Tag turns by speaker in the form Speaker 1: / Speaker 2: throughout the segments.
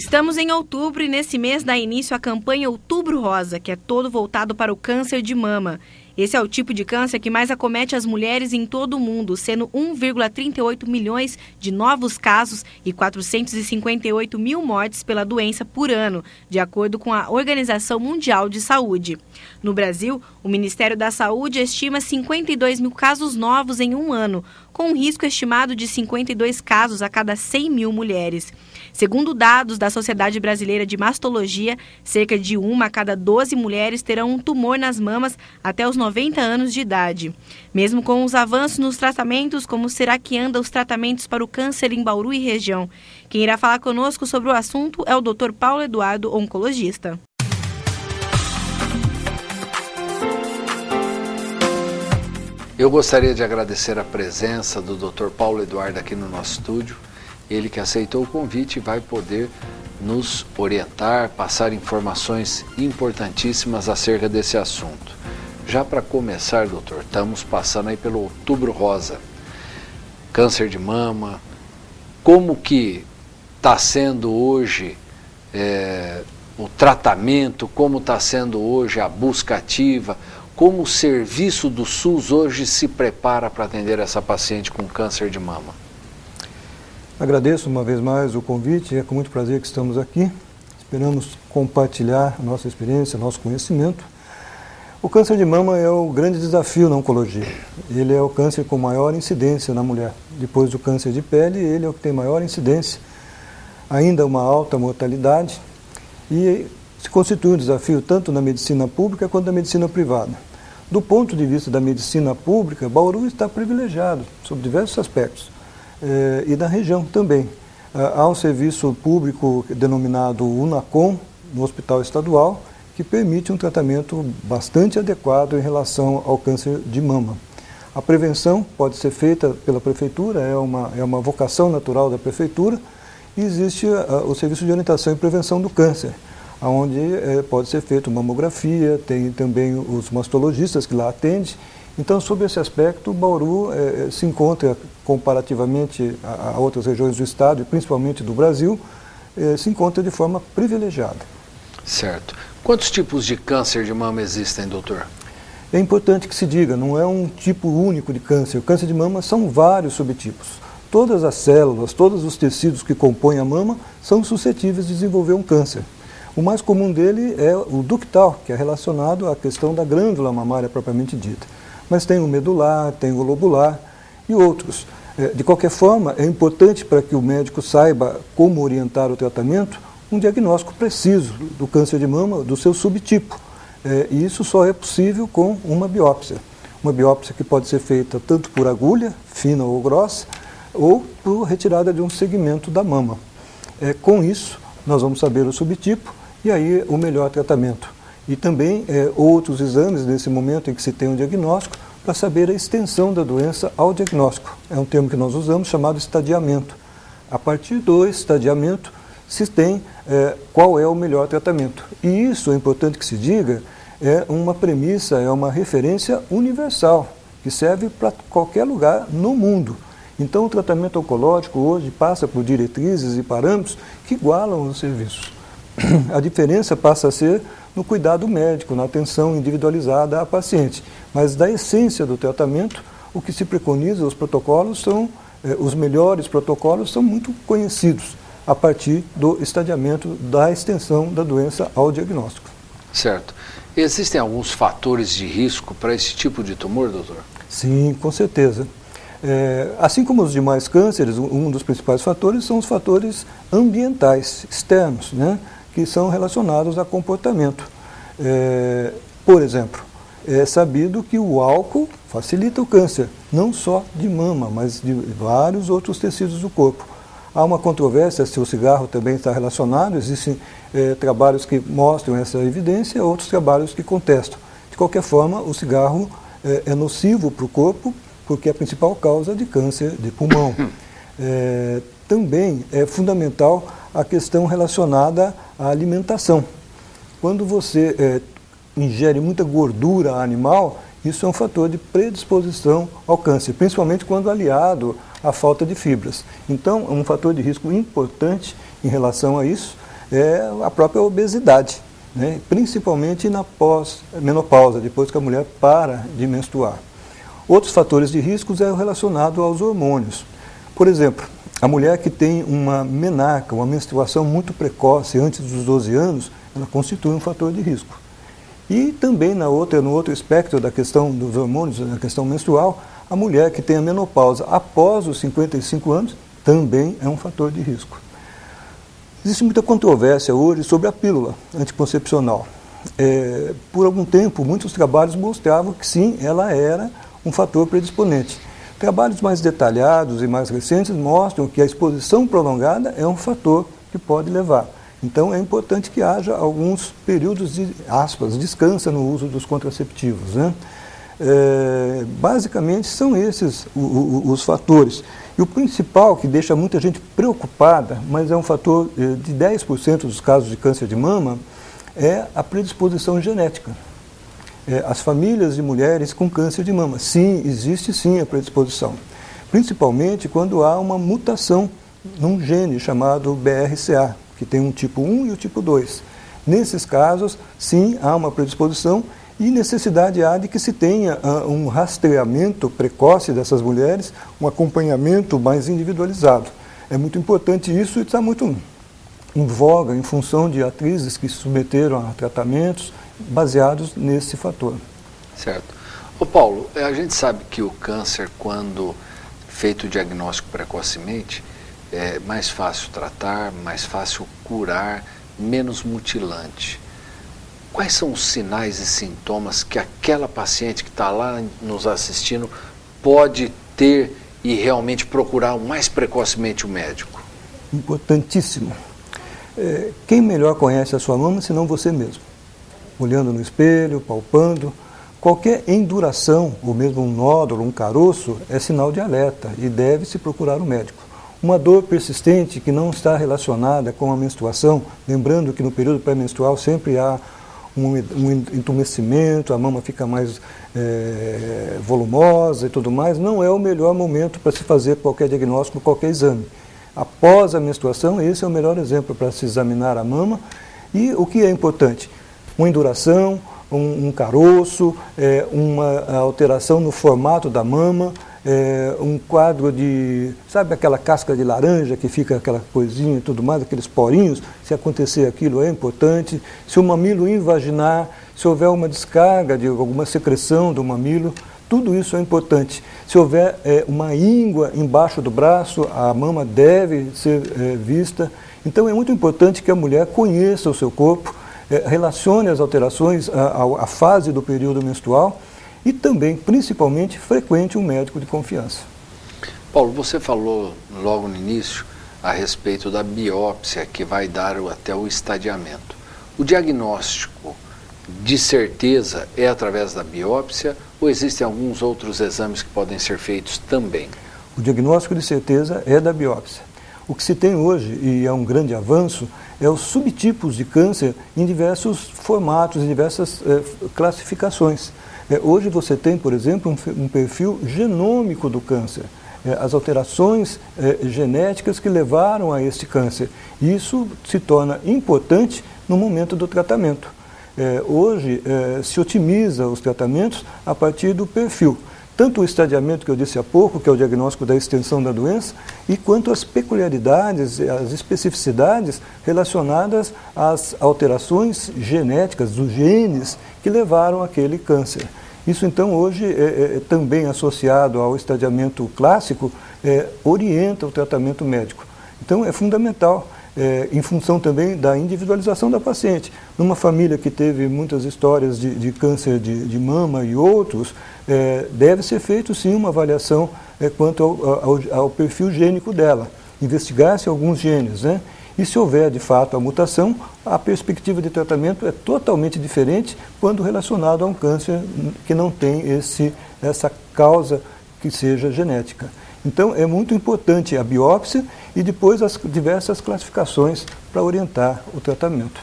Speaker 1: Estamos em outubro e nesse mês dá início a campanha Outubro Rosa, que é todo voltado para o câncer de mama. Esse é o tipo de câncer que mais acomete as mulheres em todo o mundo, sendo 1,38 milhões de novos casos e 458 mil mortes pela doença por ano, de acordo com a Organização Mundial de Saúde. No Brasil, o Ministério da Saúde estima 52 mil casos novos em um ano, com um risco estimado de 52 casos a cada 100 mil mulheres. Segundo dados da Sociedade Brasileira de Mastologia, cerca de 1 a cada 12 mulheres terão um tumor nas mamas até os 90 anos de idade. Mesmo com os avanços nos tratamentos, como será que andam os tratamentos para o câncer em Bauru e região? Quem irá falar conosco sobre o assunto é o Dr. Paulo Eduardo, oncologista.
Speaker 2: Eu gostaria de agradecer a presença do Dr. Paulo Eduardo aqui no nosso estúdio. Ele que aceitou o convite vai poder nos orientar, passar informações importantíssimas acerca desse assunto. Já para começar, doutor, estamos passando aí pelo Outubro Rosa, câncer de mama. Como que está sendo hoje o tratamento, como está sendo hoje a busca ativa, como o serviço do SUS hoje se prepara para atender essa paciente com câncer de mama?
Speaker 3: Agradeço uma vez mais o convite, é com muito prazer que estamos aqui. Esperamos compartilhar a nossa experiência, nosso conhecimento. O câncer de mama é o grande desafio na oncologia. Ele é o câncer com maior incidência na mulher. Depois do câncer de pele, ele é o que tem maior incidência, ainda uma alta mortalidade, e se constitui um desafio tanto na medicina pública quanto na medicina privada. Do ponto de vista da medicina pública, Bauru está privilegiado sob diversos aspectos. E na região também. Há um serviço público denominado UNACOM, no Hospital Estadual, que permite um tratamento bastante adequado em relação ao câncer de mama. A prevenção pode ser feita pela Prefeitura, é uma vocação natural da Prefeitura, e existe o Serviço de Orientação e Prevenção do Câncer, onde pode ser feita mamografia, tem também os mastologistas que lá atendem. Então, sob esse aspecto, Bauru se encontra, comparativamente a outras regiões do estado, e principalmente do Brasil, se encontra de forma privilegiada.
Speaker 2: Certo. Quantos tipos de câncer de mama existem, doutor?
Speaker 3: É importante que se diga, não é um tipo único de câncer. O câncer de mama são vários subtipos. Todas as células, todos os tecidos que compõem a mama são suscetíveis de desenvolver um câncer. O mais comum dele é o ductal, que é relacionado à questão da glândula mamária propriamente dita. Mas tem o medular, tem o lobular e outros. De qualquer forma, é importante para que o médico saiba como orientar o tratamento, um diagnóstico preciso do câncer de mama, do seu subtipo. E isso só é possível com uma biópsia. Uma biópsia que pode ser feita tanto por agulha, fina ou grossa, ou por retirada de um segmento da mama. Com isso, nós vamos saber o subtipo e aí o melhor tratamento. E também outros exames nesse momento em que se tem um diagnóstico para saber a extensão da doença ao diagnóstico. É um termo que nós usamos chamado estadiamento. A partir do estadiamento se tem qual é o melhor tratamento. E isso, é importante que se diga, é uma premissa, é uma referência universal, que serve para qualquer lugar no mundo. Então o tratamento oncológico hoje passa por diretrizes e parâmetros que igualam os serviços. A diferença passa a ser no cuidado médico, na atenção individualizada à paciente. Mas da essência do tratamento, o que se preconiza, os protocolos são, os melhores protocolos são muito conhecidos a partir do estadiamento da extensão da doença ao diagnóstico.
Speaker 2: Certo. Existem alguns fatores de risco para esse tipo de tumor, doutor?
Speaker 3: Sim, com certeza. Assim como os demais cânceres, um dos principais fatores são os fatores ambientais, externos, né, que são relacionados a comportamento. Por exemplo, é sabido que o álcool facilita o câncer, não só de mama, mas de vários outros tecidos do corpo. Há uma controvérsia se o cigarro também está relacionado, existem trabalhos que mostram essa evidência, outros trabalhos que contestam. De qualquer forma, o cigarro é nocivo para o corpo, porque é a principal causa de câncer de pulmão. Também é fundamental a questão relacionada à alimentação. Quando você ingere muita gordura animal, isso é um fator de predisposição ao câncer, principalmente quando aliado à falta de fibras. Então, é um fator de risco importante em relação a isso. é a própria obesidade, né? Principalmente na pós-menopausa, depois que a mulher para de menstruar. Outros fatores de riscos é relacionado aos hormônios. Por exemplo, a mulher que tem uma menarca, uma menstruação muito precoce, antes dos 12 anos, ela constitui um fator de risco. E também no outro espectro da questão dos hormônios, na questão menstrual, a mulher que tem a menopausa após os 55 anos também é um fator de risco. Existe muita controvérsia hoje sobre a pílula anticoncepcional. Por algum tempo, muitos trabalhos mostravam que sim, ela era um fator predisponente. Trabalhos mais detalhados e mais recentes mostram que a exposição prolongada é um fator que pode levar. Então é importante que haja alguns períodos de, aspas, descansa no uso dos contraceptivos, né? Basicamente são esses os fatores. E o principal que deixa muita gente preocupada, mas é um fator de 10% dos casos de câncer de mama, é a predisposição genética. As famílias de mulheres com câncer de mama. Sim, existe sim a predisposição. Principalmente quando há uma mutação num gene chamado BRCA, que tem um tipo 1 e o tipo 2. Nesses casos, sim, há uma predisposição e necessidade há de que se tenha um rastreamento precoce dessas mulheres, um acompanhamento mais individualizado. É muito importante isso e está muito em voga em função de atrizes que se submeteram a tratamentos baseados nesse fator.
Speaker 2: Certo. Ô Paulo, a gente sabe que o câncer, quando feito o diagnóstico precocemente, é mais fácil tratar, mais fácil curar, menos mutilante. Quais são os sinais e sintomas que aquela paciente que está lá nos assistindo pode ter e realmente procurar o mais precocemente o médico?
Speaker 3: Importantíssimo. Quem melhor conhece a sua mama senão você mesmo? Olhando no espelho, palpando. Qualquer enduração, ou mesmo um nódulo, um caroço, é sinal de alerta e deve-se procurar o médico. Uma dor persistente que não está relacionada com a menstruação, lembrando que no período pré-menstrual sempre há um entumecimento, a mama fica mais volumosa e tudo mais, não é o melhor momento para se fazer qualquer diagnóstico, qualquer exame. Após a menstruação, esse é o melhor exemplo para se examinar a mama. E o que é importante? Uma induração, um caroço, uma alteração no formato da mama, um quadro de, sabe aquela casca de laranja que fica aquela coisinha e tudo mais, aqueles porinhos, se acontecer aquilo é importante. Se o mamilo invaginar, se houver uma descarga de alguma secreção do mamilo, tudo isso é importante. Se houver uma íngua embaixo do braço, a mama deve ser vista. Então é muito importante que a mulher conheça o seu corpo, relacione as alterações à fase do período menstrual e também, principalmente, frequente um médico de confiança.
Speaker 2: Paulo, você falou logo no início a respeito da biópsia que vai dar até o estadiamento. O diagnóstico de certeza é através da biópsia ou existem alguns outros exames que podem ser feitos também?
Speaker 3: O diagnóstico de certeza é da biópsia. O que se tem hoje, e é um grande avanço, é os subtipos de câncer em diversos formatos, em diversas classificações. Hoje você tem, por exemplo, um perfil genômico do câncer, as alterações genéticas que levaram a este câncer. Isso se torna importante no momento do tratamento. Hoje se otimiza os tratamentos a partir do perfil. Tanto o estadiamento que eu disse há pouco, que é o diagnóstico da extensão da doença, e quanto as peculiaridades, as especificidades relacionadas às alterações genéticas, dos genes que levaram àquele câncer. Isso, então, hoje, também associado ao estadiamento clássico, orienta o tratamento médico. Então, é fundamental. Em função também da individualização da paciente. Numa família que teve muitas histórias de câncer de mama e outros, deve ser feito sim uma avaliação quanto ao perfil gênico dela, investigar-se alguns genes, né? E se houver de fato a mutação, a perspectiva de tratamento é totalmente diferente quando relacionado a um câncer que não tem essa causa que seja genética. Então, é muito importante a biópsia e depois as diversas classificações para orientar o tratamento.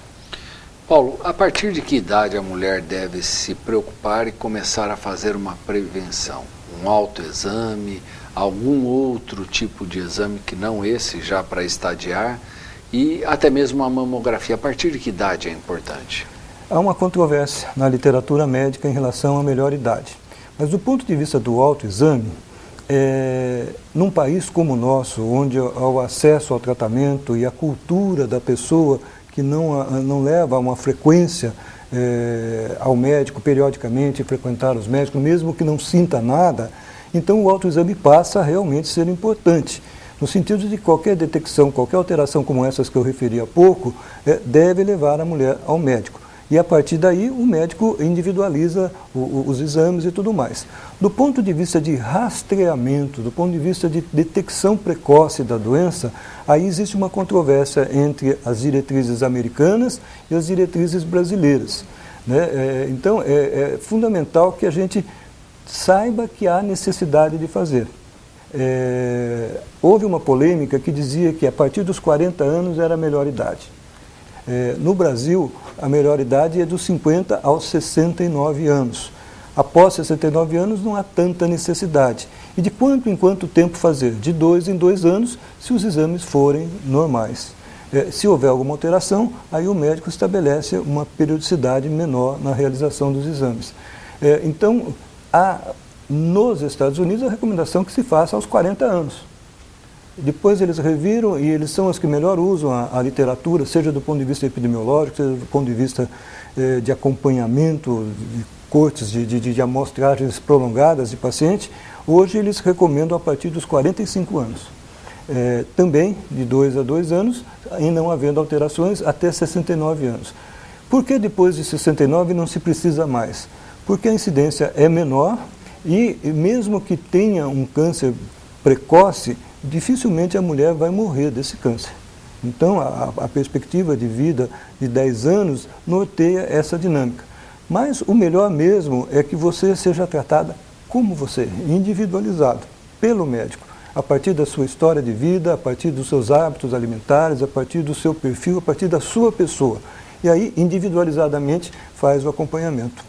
Speaker 2: Paulo, a partir de que idade a mulher deve se preocupar e começar a fazer uma prevenção? Um autoexame, algum outro tipo de exame que não esse, já para estadiar? e até mesmo a mamografia. A partir de que idade é importante?
Speaker 3: Há uma controvérsia na literatura médica em relação à melhor idade. Mas do ponto de vista do autoexame, num país como o nosso, onde há o acesso ao tratamento e a cultura da pessoa que não leva a uma frequência ao médico periodicamente, frequentar os médicos, mesmo que não sinta nada, então o autoexame passa a realmente ser importante. No sentido de qualquer detecção, qualquer alteração como essas que eu referi há pouco, deve levar a mulher ao médico. E a partir daí o médico individualiza os exames e tudo mais. Do ponto de vista de rastreamento, do ponto de vista de detecção precoce da doença, aí existe uma controvérsia entre as diretrizes americanas e as diretrizes brasileiras, né? Então é fundamental que a gente saiba que há necessidade de fazer. Houve uma polêmica que dizia que a partir dos 40 anos era a melhor idade. No Brasil, a melhor idade é dos 50 aos 69 anos. Após 69 anos não há tanta necessidade. E de quanto em quanto tempo fazer? De 2 em 2 anos, se os exames forem normais. Se houver alguma alteração, aí o médico estabelece uma periodicidade menor na realização dos exames. Então, há nos Estados Unidos a recomendação que se faça aos 40 anos. Depois eles reviram e eles são os que melhor usam a literatura, seja do ponto de vista epidemiológico, seja do ponto de vista de acompanhamento, de cortes, de amostragens prolongadas de paciente. Hoje eles recomendam a partir dos 45 anos. Também de 2 a 2 anos, e não havendo alterações, até 69 anos. Por que depois de 69 não se precisa mais? Porque a incidência é menor e mesmo que tenha um câncer precoce, dificilmente a mulher vai morrer desse câncer. Então, a perspectiva de vida de 10 anos norteia essa dinâmica. Mas o melhor mesmo é que você seja tratada como você, individualizado, pelo médico, a partir da sua história de vida, a partir dos seus hábitos alimentares, a partir do seu perfil, a partir da sua pessoa. E aí, individualizadamente, faz o acompanhamento.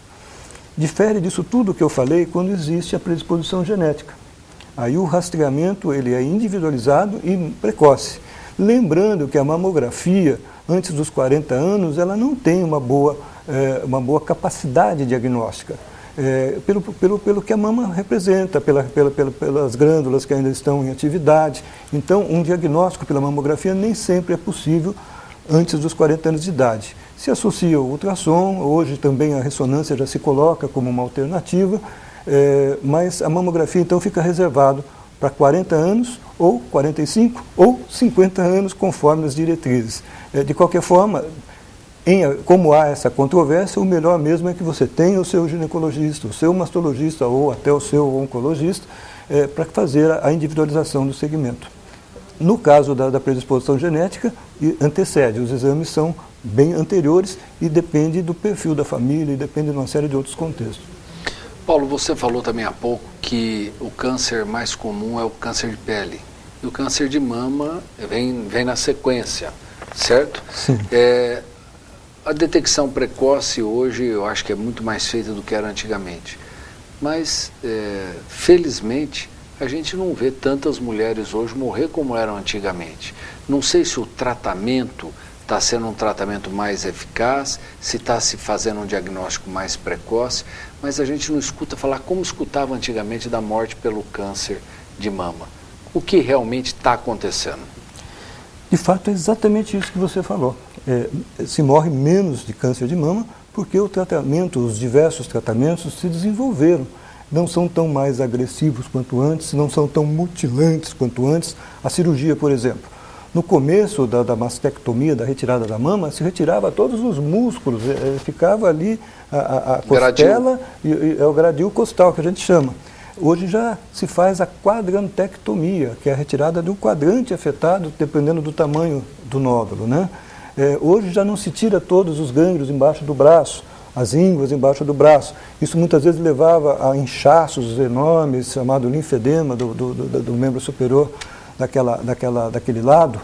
Speaker 3: Difere disso tudo que eu falei quando existe a predisposição genética. Aí o rastreamento ele é individualizado e precoce. Lembrando que a mamografia, antes dos 40 anos, ela não tem uma boa capacidade diagnóstica. Pelo que a mama representa, pelas glândulas que ainda estão em atividade. Então, um diagnóstico pela mamografia nem sempre é possível antes dos 40 anos de idade. Se associa ao ultrassom, hoje também a ressonância já se coloca como uma alternativa, mas a mamografia então fica reservado para 40 anos, ou 45, ou 50 anos, conforme as diretrizes. De qualquer forma, como há essa controvérsia, o melhor mesmo é que você tenha o seu ginecologista, o seu mastologista ou até o seu oncologista para fazer a individualização do segmento. No caso da predisposição genética, antecede, os exames são bem anteriores e depende do perfil da família e depende de uma série de outros contextos.
Speaker 2: Paulo, você falou também há pouco que o câncer mais comum é o câncer de pele. E o câncer de mama vem na sequência, certo?
Speaker 3: Sim.
Speaker 2: A detecção precoce hoje eu acho que é muito mais feita do que era antigamente. Mas, felizmente, a gente não vê tantas mulheres hoje morrer como eram antigamente. Não sei se o tratamento está sendo um tratamento mais eficaz, se está se fazendo um diagnóstico mais precoce, mas a gente não escuta falar como escutava antigamente da morte pelo câncer de mama. O que realmente está acontecendo?
Speaker 3: De fato, é exatamente isso que você falou. Se morre menos de câncer de mama porque o tratamento, os diversos tratamentos se desenvolveram. Não são tão mais agressivos quanto antes, não são tão mutilantes quanto antes. A cirurgia, por exemplo. No começo da mastectomia, da retirada da mama, se retirava todos os músculos, ficava ali a costela e é o gradil costal que a gente chama. Hoje já se faz a quadrantectomia, que é a retirada de um quadrante afetado, dependendo do tamanho do nódulo, né? Hoje já não se tira todos os gânglios embaixo do braço, as ínguas embaixo do braço. Isso muitas vezes levava a inchaços enormes, chamado linfedema do membro superior daquele lado.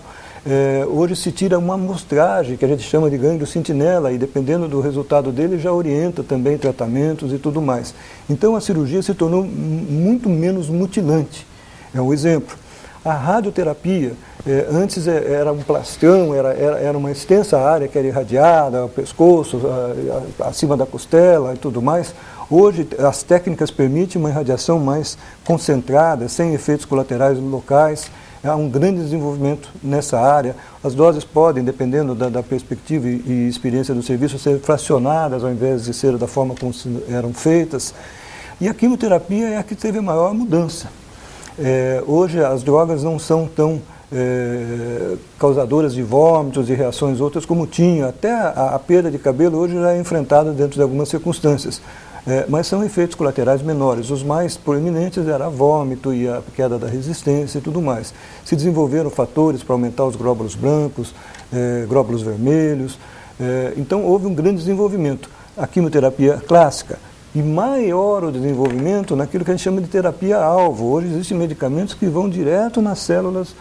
Speaker 3: Hoje se tira uma amostragem, que a gente chama de gânglio sentinela, e dependendo do resultado dele já orienta também tratamentos e tudo mais. Então a cirurgia se tornou muito menos mutilante. É um exemplo. A radioterapia, Antes era um plastrão, era uma extensa área que era irradiada, o pescoço, acima da costela e tudo mais. Hoje as técnicas permitem uma irradiação mais concentrada, sem efeitos colaterais locais. Há um grande desenvolvimento nessa área. As doses podem, dependendo da perspectiva e experiência do serviço, ser fracionadas ao invés de ser da forma como eram feitas. E a quimioterapia é a que teve a maior mudança. Hoje as drogas não são tão causadoras de vômitos e reações outras como tinha. Até a perda de cabelo hoje já é enfrentada dentro de algumas circunstâncias. Mas são efeitos colaterais menores. Os mais proeminentes eram vômito e a queda da resistência e tudo mais. Se desenvolveram fatores para aumentar os glóbulos brancos, glóbulos vermelhos. Então houve um grande desenvolvimento. A quimioterapia clássica. E maior o desenvolvimento naquilo que a gente chama de terapia-alvo. Hoje existem medicamentos que vão direto nas células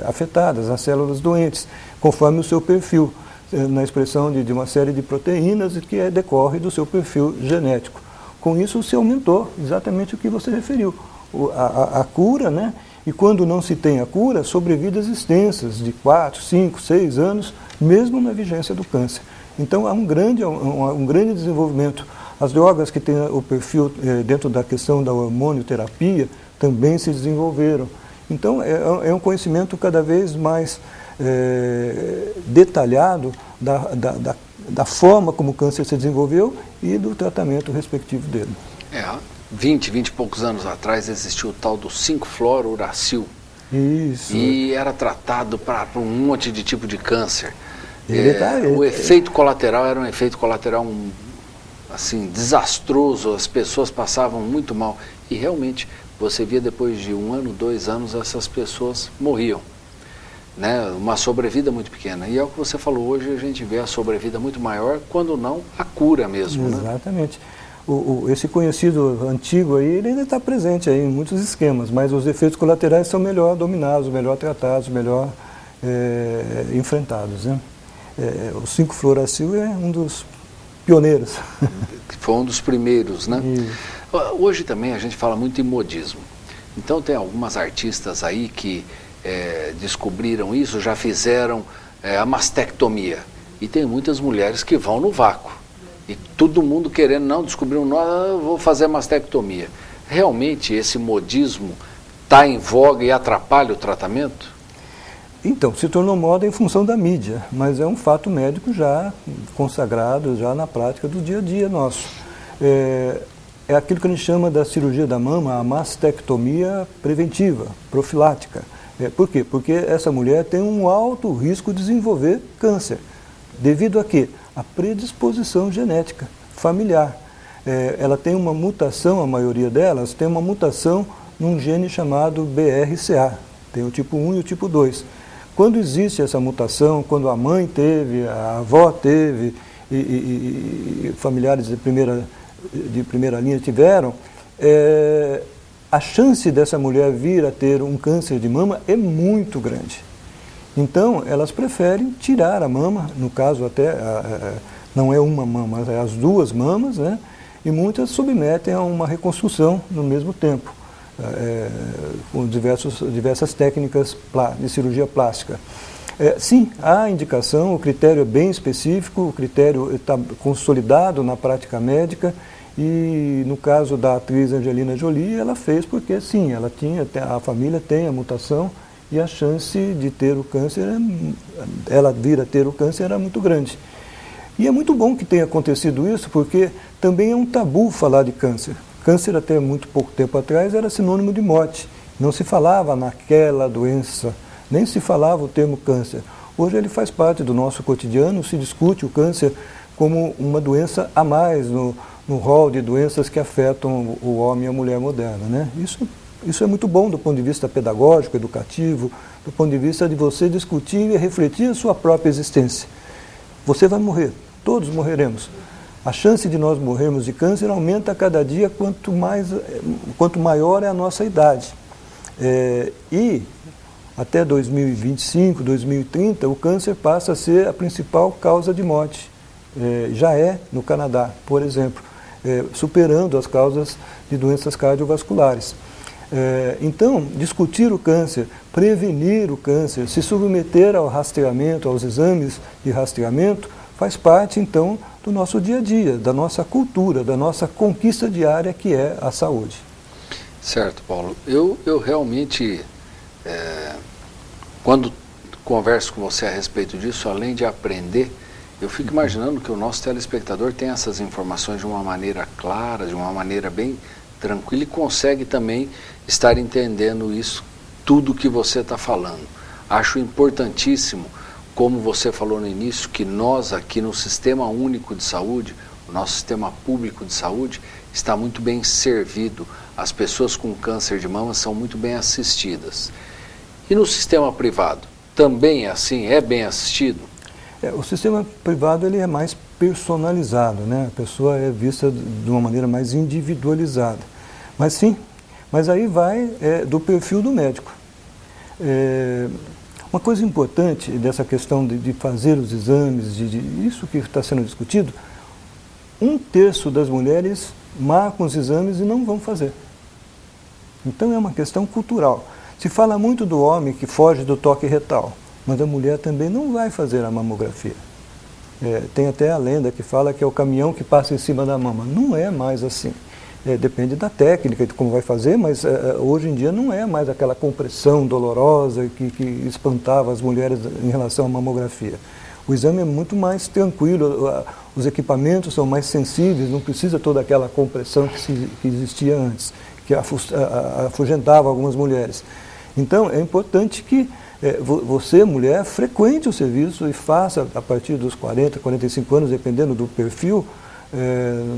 Speaker 3: afetadas, nas células doentes, conforme o seu perfil, na expressão de uma série de proteínas que decorre do seu perfil genético. Com isso se aumentou exatamente o que você referiu, a cura, né? E quando não se tem a cura, sobrevidas extensas de 4, 5, 6 anos, mesmo na vigência do câncer. Então há um grande desenvolvimento. As drogas que têm o perfil dentro da questão da hormonioterapia também se desenvolveram. Então é um conhecimento cada vez mais detalhado da forma como o câncer se desenvolveu e do tratamento respectivo dele.
Speaker 2: 20 e poucos anos atrás existiu o tal do 5-fluorouracil.
Speaker 3: Isso.
Speaker 2: E era tratado para um monte de tipo de câncer.
Speaker 3: O
Speaker 2: efeito colateral era um efeito colateral assim, desastroso, as pessoas passavam muito mal. E realmente, você via depois de 1 ano, 2 anos, essas pessoas morriam. Né? Uma sobrevida muito pequena. E é o que você falou, hoje a gente vê a sobrevida muito maior, quando não a cura mesmo.
Speaker 3: Exatamente. Né? Esse conhecido antigo aí, ele ainda está presente aí em muitos esquemas, mas os efeitos colaterais são melhor dominados, melhor tratados, melhor enfrentados. Né? O 5-fluoracil é um dos pioneiros.
Speaker 2: Foi um dos primeiros, né?
Speaker 3: Isso.
Speaker 2: Hoje também a gente fala muito em modismo. Então tem algumas artistas aí que descobriram isso, já fizeram a mastectomia. E tem muitas mulheres que vão no vácuo. E todo mundo querendo, não, descobriu, não, vou fazer a mastectomia. Realmente esse modismo está em voga e atrapalha o tratamento?
Speaker 3: Então, se tornou moda em função da mídia, mas é um fato médico já consagrado, já na prática do dia a dia nosso. É aquilo que a gente chama da cirurgia da mama, a mastectomia preventiva, profilática. Por quê? Porque essa mulher tem um alto risco de desenvolver câncer. Devido a quê? A predisposição genética familiar. Ela tem uma mutação, a maioria delas, tem uma mutação num gene chamado BRCA. Tem o tipo 1 e o tipo 2. Quando existe essa mutação, quando a mãe teve, a avó teve e familiares de primeira linha tiveram, a chance dessa mulher vir a ter um câncer de mama é muito grande. Então, elas preferem tirar a mama, no caso até, não é uma mama, é as 2 mamas, né? E muitas submetem a uma reconstrução no mesmo tempo. Com diversas técnicas de cirurgia plástica. Sim, há indicação, o critério é bem específico, o critério está consolidado na prática médica e no caso da atriz Angelina Jolie, ela fez porque sim, a família tem a mutação e a chance de ter o câncer, ela vir a ter o câncer era muito grande. E é muito bom que tenha acontecido isso porque também é um tabu falar de câncer. Câncer até muito pouco tempo atrás era sinônimo de morte. Não se falava naquela doença, nem se falava o termo câncer. Hoje ele faz parte do nosso cotidiano, se discute o câncer como uma doença a mais no rol de doenças que afetam o homem e a mulher moderna. Né? Isso é muito bom do ponto de vista pedagógico, educativo, do ponto de vista de você discutir e refletir a sua própria existência. Você vai morrer, todos morreremos. A chance de nós morrermos de câncer aumenta a cada dia quanto maior é a nossa idade. E até 2025, 2030, o câncer passa a ser a principal causa de morte. Já é no Canadá, por exemplo, superando as causas de doenças cardiovasculares. Então, discutir o câncer, prevenir o câncer, se submeter ao rastreamento, aos exames de rastreamento, faz parte, então, do nosso dia a dia, da nossa cultura, da nossa conquista diária, que é a saúde.
Speaker 2: Certo, Paulo. Eu realmente, quando converso com você a respeito disso, além de aprender, eu fico imaginando que o nosso telespectador tem essas informações de uma maneira clara, de uma maneira bem tranquila e consegue também estar entendendo isso, tudo que você está falando. Acho importantíssimo, como você falou no início, que nós aqui no Sistema Único de Saúde, o nosso sistema público de saúde, está muito bem servido. As pessoas com câncer de mama são muito bem assistidas. E no sistema privado, também é assim? É bem assistido?
Speaker 3: O sistema privado ele é mais personalizado, né? A pessoa é vista de uma maneira mais individualizada. Mas sim, mas aí vai do perfil do médico. Uma coisa importante dessa questão de fazer os exames, isso que está sendo discutido, 1/3 das mulheres marcam os exames e não vão fazer. Então é uma questão cultural. Se fala muito do homem que foge do toque retal, mas a mulher também não vai fazer a mamografia. Tem até a lenda que fala que é o caminhão que passa em cima da mama. Não é mais assim. Depende da técnica, de como vai fazer, mas hoje em dia não é mais aquela compressão dolorosa que espantava as mulheres em relação à mamografia. O exame é muito mais tranquilo, os equipamentos são mais sensíveis, não precisa toda aquela compressão que existia antes, que afugentava algumas mulheres. Então, é importante que você, mulher, frequente o serviço e faça, a partir dos 40, 45 anos, dependendo do perfil,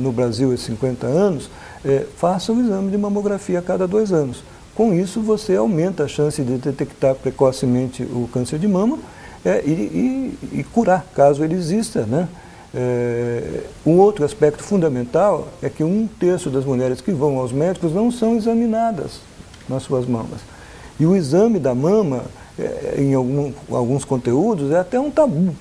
Speaker 3: no Brasil é 50 anos, faça o exame de mamografia a cada 2 anos. Com isso, você aumenta a chance de detectar precocemente o câncer de mama e curar, caso ele exista, né? Um outro aspecto fundamental é que 1/3 das mulheres que vão aos médicos não são examinadas nas suas mamas. E o exame da mama, em alguns conteúdos, é até um tabu.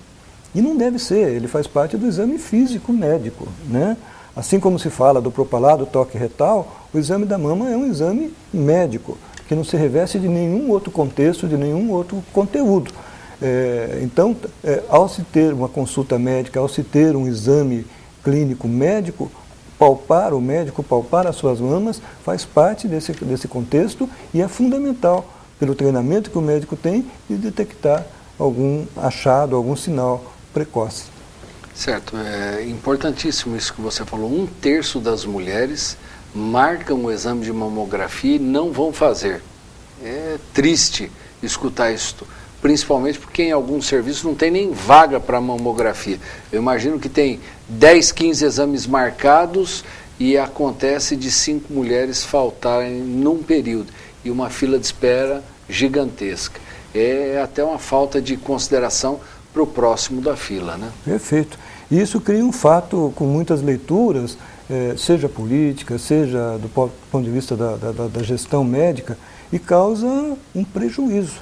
Speaker 3: E não deve ser, ele faz parte do exame físico médico, né? Assim como se fala do propalado, toque retal, o exame da mama é um exame médico, que não se reveste de nenhum outro contexto, de nenhum outro conteúdo. Então, ao se ter uma consulta médica, ao se ter um exame clínico médico, o médico palpar as suas mamas, faz parte desse contexto e é fundamental, pelo treinamento que o médico tem, de detectar algum achado, algum sinal precoce.
Speaker 2: Certo, é importantíssimo isso que você falou. 1/3 das mulheres marcam o exame de mamografia e não vão fazer. É triste escutar isso, principalmente porque em alguns serviços não tem nem vaga para mamografia. Eu imagino que tem 10, 15 exames marcados e acontece de 5 mulheres faltarem num período e uma fila de espera gigantesca. É até uma falta de consideração para o próximo da fila, né?
Speaker 3: Perfeito. E isso cria um fato com muitas leituras, seja política, seja do ponto de vista da gestão médica, e causa um prejuízo,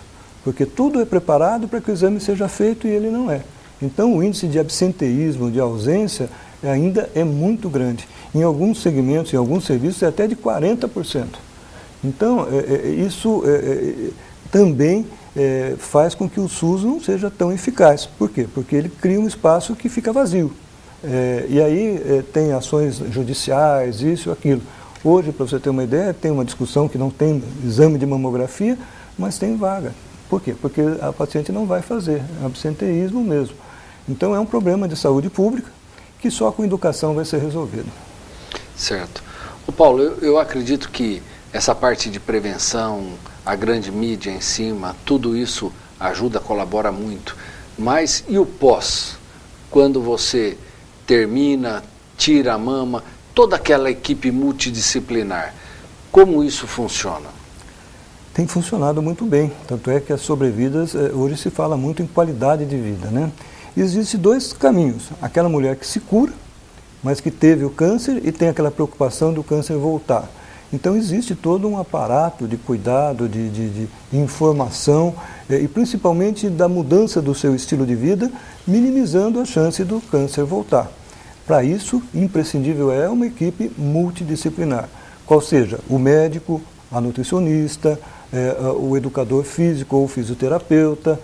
Speaker 3: porque tudo é preparado para que o exame seja feito e ele não é. Então o índice de absenteísmo, de ausência, ainda é muito grande. Em alguns segmentos, em alguns serviços, é até de 40%. Então, isso também faz com que o SUS não seja tão eficaz. Por quê? Porque ele cria um espaço que fica vazio. E aí tem ações judiciais, isso e aquilo. Hoje, para você ter uma ideia, tem uma discussão que não tem exame de mamografia, mas tem vaga. Por quê? Porque a paciente não vai fazer, é absenteísmo mesmo. Então é um problema de saúde pública que só com educação vai ser resolvido.
Speaker 2: Certo. Ô Paulo, eu acredito que essa parte de prevenção, a grande mídia em cima, tudo isso ajuda, colabora muito. Mas e o pós? Quando você termina, tira a mama, toda aquela equipe multidisciplinar, como isso funciona?
Speaker 3: Tem funcionado muito bem, tanto é que as sobrevidas, hoje se fala muito em qualidade de vida, né? Existem 2 caminhos, aquela mulher que se cura, mas que teve o câncer e tem aquela preocupação do câncer voltar. Então existe todo um aparato de cuidado, de informação e principalmente da mudança do seu estilo de vida, minimizando a chance do câncer voltar. Para isso, imprescindível é uma equipe multidisciplinar, qual seja o médico, a nutricionista, o educador físico ou fisioterapeuta,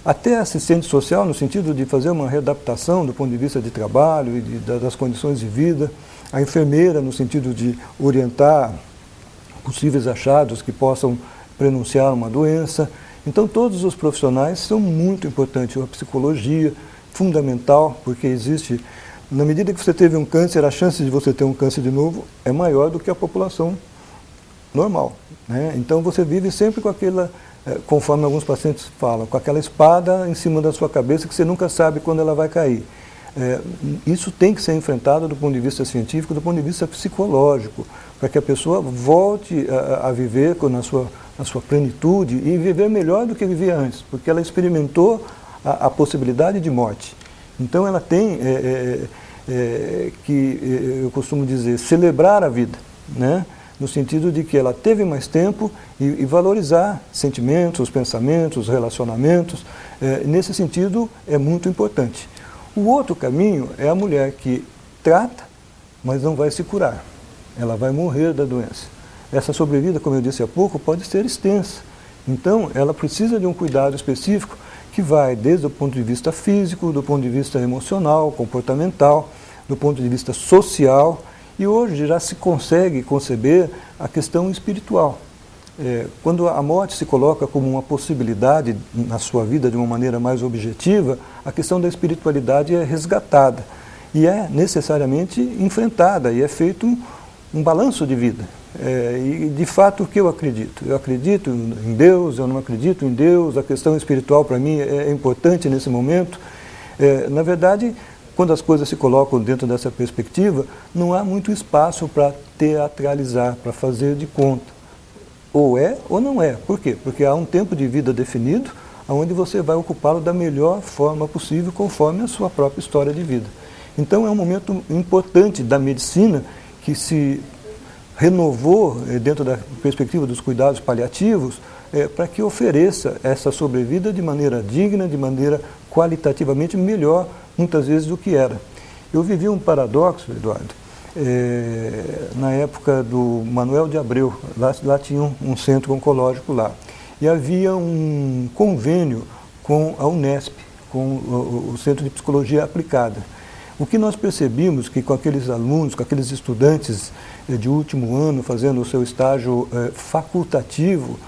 Speaker 3: até assistente social, no sentido de fazer uma readaptação do ponto de vista de trabalho e das condições de vida, a enfermeira, no sentido de orientar possíveis achados que possam prenunciar uma doença. Então, todos os profissionais são muito importantes. A psicologia, fundamental, porque existe, na medida que você teve um câncer, a chance de você ter um câncer de novo é maior do que a população normal, né? Então, você vive sempre com aquela, conforme alguns pacientes falam, com aquela espada em cima da sua cabeça que você nunca sabe quando ela vai cair. Isso tem que ser enfrentado do ponto de vista científico, do ponto de vista psicológico, para que a pessoa volte a viver na sua plenitude e viver melhor do que vivia antes, porque ela experimentou a possibilidade de morte. Então ela tem que, eu costumo dizer, celebrar a vida, né? No sentido de que ela teve mais tempo e valorizar sentimentos, pensamentos, relacionamentos. Nesse sentido, é muito importante. O outro caminho é a mulher que trata, mas não vai se curar. Ela vai morrer da doença. Essa sobrevida, como eu disse há pouco, pode ser extensa. Então, ela precisa de um cuidado específico que vai desde o ponto de vista físico, do ponto de vista emocional, comportamental, do ponto de vista social. E hoje já se consegue conceber a questão espiritual. Quando a morte se coloca como uma possibilidade na sua vida de uma maneira mais objetiva, a questão da espiritualidade é resgatada e é necessariamente enfrentada e é feito um balanço de vida. E de fato o que eu acredito? Eu acredito em Deus, eu não acredito em Deus, a questão espiritual para mim é importante nesse momento. Na verdade, quando as coisas se colocam dentro dessa perspectiva, não há muito espaço para teatralizar, para fazer de conta. Ou é ou não é. Por quê? Porque há um tempo de vida definido, onde você vai ocupá-lo da melhor forma possível, conforme a sua própria história de vida. Então é um momento importante da medicina que se renovou dentro da perspectiva dos cuidados paliativos, para que ofereça essa sobrevida de maneira digna, de maneira qualitativamente melhor, muitas vezes, do que era. Eu vivi um paradoxo, Eduardo, na época do Manuel de Abreu, lá tinha um centro oncológico lá, e havia um convênio com a Unesp, com o Centro de Psicologia Aplicada. O que nós percebimos que com aqueles alunos, com aqueles estudantes de último ano fazendo o seu estágio facultativo,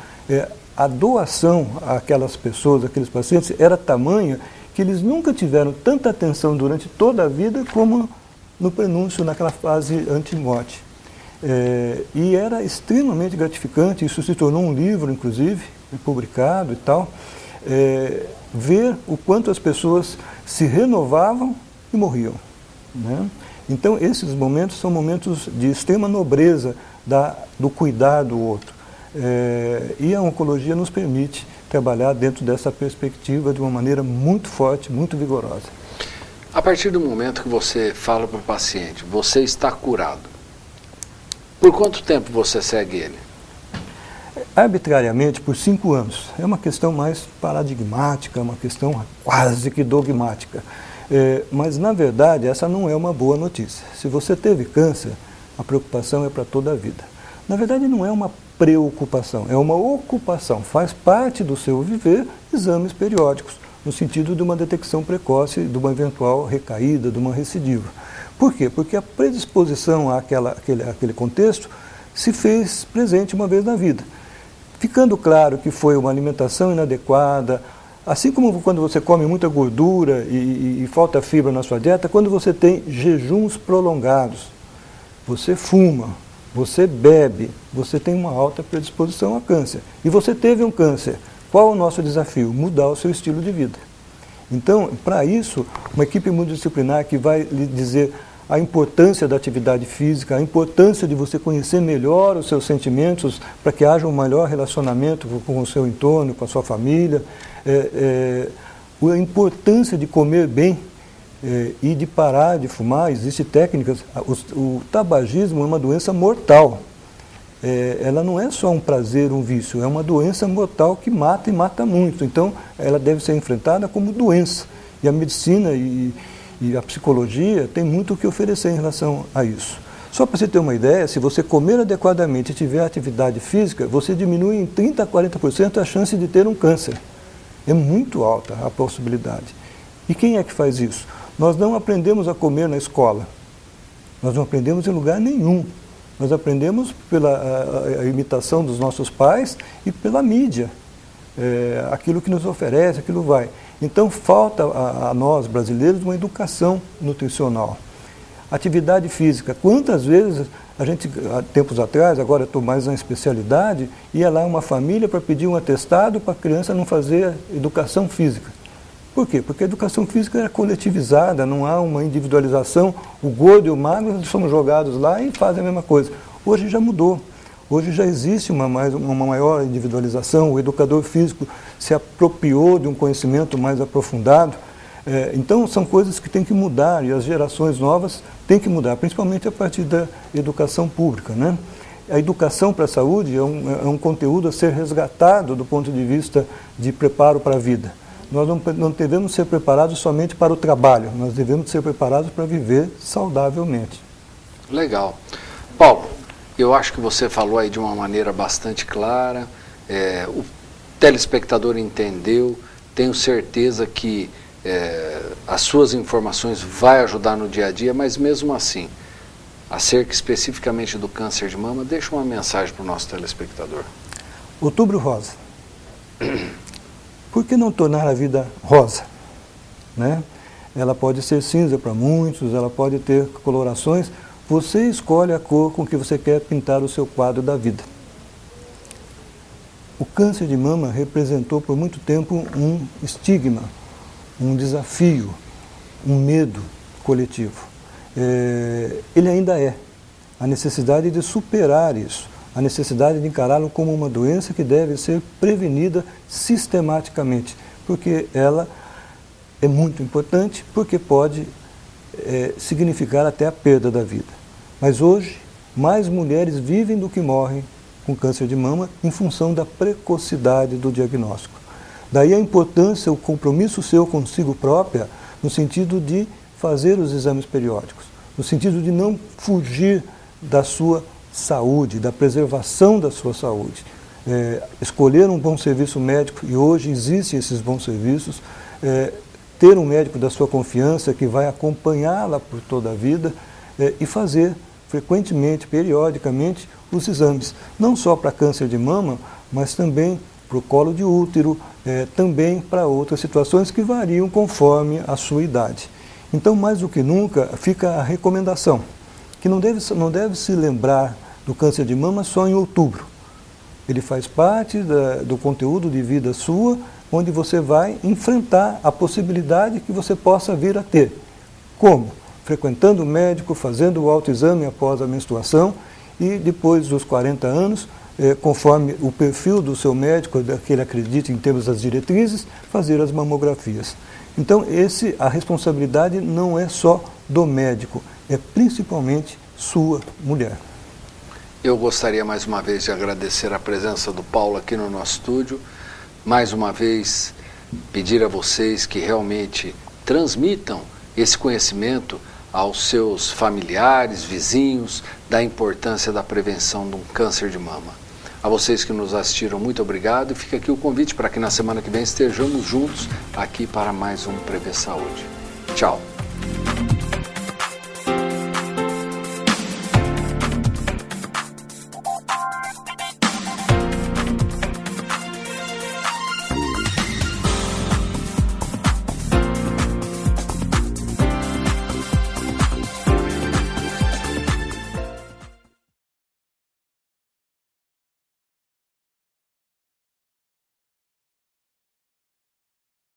Speaker 3: a doação àquelas pessoas, àqueles pacientes, era tamanha que eles nunca tiveram tanta atenção durante toda a vida como no prenúncio, naquela fase anti-morte. E era extremamente gratificante, isso se tornou um livro, inclusive, publicado e tal, ver o quanto as pessoas se renovavam e morriam, né? Então, esses momentos são momentos de extrema nobreza do cuidar do outro. E a oncologia nos permite trabalhar dentro dessa perspectiva de uma maneira muito forte, muito vigorosa.
Speaker 2: A partir do momento que você fala para o paciente, você está curado, por quanto tempo você segue ele?
Speaker 3: Arbitrariamente, por 5 anos. É uma questão mais paradigmática, uma questão quase que dogmática. Mas, na verdade, essa não é uma boa notícia. Se você teve câncer, a preocupação é para toda a vida. Na verdade, não é uma preocupação, é uma ocupação. Faz parte do seu viver exames periódicos, no sentido de uma detecção precoce, de uma eventual recaída, de uma recidiva. Por quê? Porque a predisposição àquele contexto se fez presente uma vez na vida. Ficando claro que foi uma alimentação inadequada, assim como quando você come muita gordura e falta fibra na sua dieta, quando você tem jejuns prolongados, você fuma, você bebe, você tem uma alta predisposição a câncer. E você teve um câncer. Qual o nosso desafio? Mudar o seu estilo de vida. Então, para isso, uma equipe multidisciplinar que vai lhe dizer a importância da atividade física, a importância de você conhecer melhor os seus sentimentos para que haja um melhor relacionamento com o seu entorno, com a sua família, a importância de comer bem e de parar de fumar. Existem técnicas. O tabagismo é uma doença mortal. Ela não é só um prazer, um vício, é uma doença mortal que mata e mata muito. Então, ela deve ser enfrentada como doença. E a medicina e a psicologia tem muito o que oferecer em relação a isso. Só para você ter uma ideia, se você comer adequadamente e tiver atividade física, você diminui em 30% a 40% a chance de ter um câncer. É muito alta a possibilidade. E quem é que faz isso? Nós não aprendemos a comer na escola. Nós não aprendemos em lugar nenhum. Nós aprendemos pela a imitação dos nossos pais e pela mídia. Aquilo que nos oferece, aquilo vai. Então falta a nós brasileiros uma educação nutricional. Atividade física. Quantas vezes a gente, há tempos atrás, agora estou mais na especialidade, ia lá uma família para pedir um atestado para a criança não fazer educação física. Por quê? Porque a educação física é coletivizada, não há uma individualização. O gordo e o magro somos jogados lá e fazem a mesma coisa. Hoje já mudou. Hoje já existe uma maior individualização. O educador físico se apropriou de um conhecimento mais aprofundado. Então, são coisas que têm que mudar e as gerações novas têm que mudar, principalmente a partir da educação pública, né? A educação para a saúde é um conteúdo a ser resgatado do ponto de vista de preparo para a vida. Nós não devemos ser preparados somente para o trabalho, nós devemos ser preparados para viver saudavelmente.
Speaker 2: Legal. Paulo, eu acho que você falou aí de uma maneira bastante clara, o telespectador entendeu, tenho certeza que as suas informações vai ajudar no dia a dia, mas mesmo assim, acerca especificamente do câncer de mama, deixa uma mensagem para o nosso telespectador.
Speaker 3: Outubro Rosa. Por que não tornar a vida rosa? Né? Ela pode ser cinza para muitos, ela pode ter colorações. Você escolhe a cor com que você quer pintar o seu quadro da vida. O câncer de mama representou por muito tempo um estigma, um desafio, um medo coletivo. Ele ainda é. A necessidade de superar isso, a necessidade de encará-lo como uma doença que deve ser prevenida sistematicamente, porque ela é muito importante, porque pode significar até a perda da vida. Mas hoje, mais mulheres vivem do que morrem com câncer de mama em função da precocidade do diagnóstico. Daí a importância, o compromisso seu consigo própria, no sentido de fazer os exames periódicos, no sentido de não fugir da sua saúde, da preservação da sua saúde. Escolher um bom serviço médico, e hoje existem esses bons serviços, ter um médico da sua confiança que vai acompanhá-la por toda a vida e fazer frequentemente, periodicamente, os exames, não só para câncer de mama, mas também para o colo de útero, também para outras situações que variam conforme a sua idade. Então, mais do que nunca, fica a recomendação, que não deve se lembrar do câncer de mama só em outubro. Ele faz parte do conteúdo de vida sua, onde você vai enfrentar a possibilidade que você possa vir a ter. Como? Frequentando o médico, fazendo o autoexame após a menstruação e depois dos 40 anos, conforme o perfil do seu médico, que ele acredite em termos das diretrizes, fazer as mamografias. Então, a responsabilidade não é só do médico, é principalmente sua mulher.
Speaker 2: Eu gostaria mais uma vez de agradecer a presença do Paulo aqui no nosso estúdio. Mais uma vez, pedir a vocês que realmente transmitam esse conhecimento aos seus familiares, vizinhos, da importância da prevenção de um câncer de mama. A vocês que nos assistiram, muito obrigado. E fica aqui o convite para que na semana que vem estejamos juntos aqui para mais um Prevê Saúde. Tchau.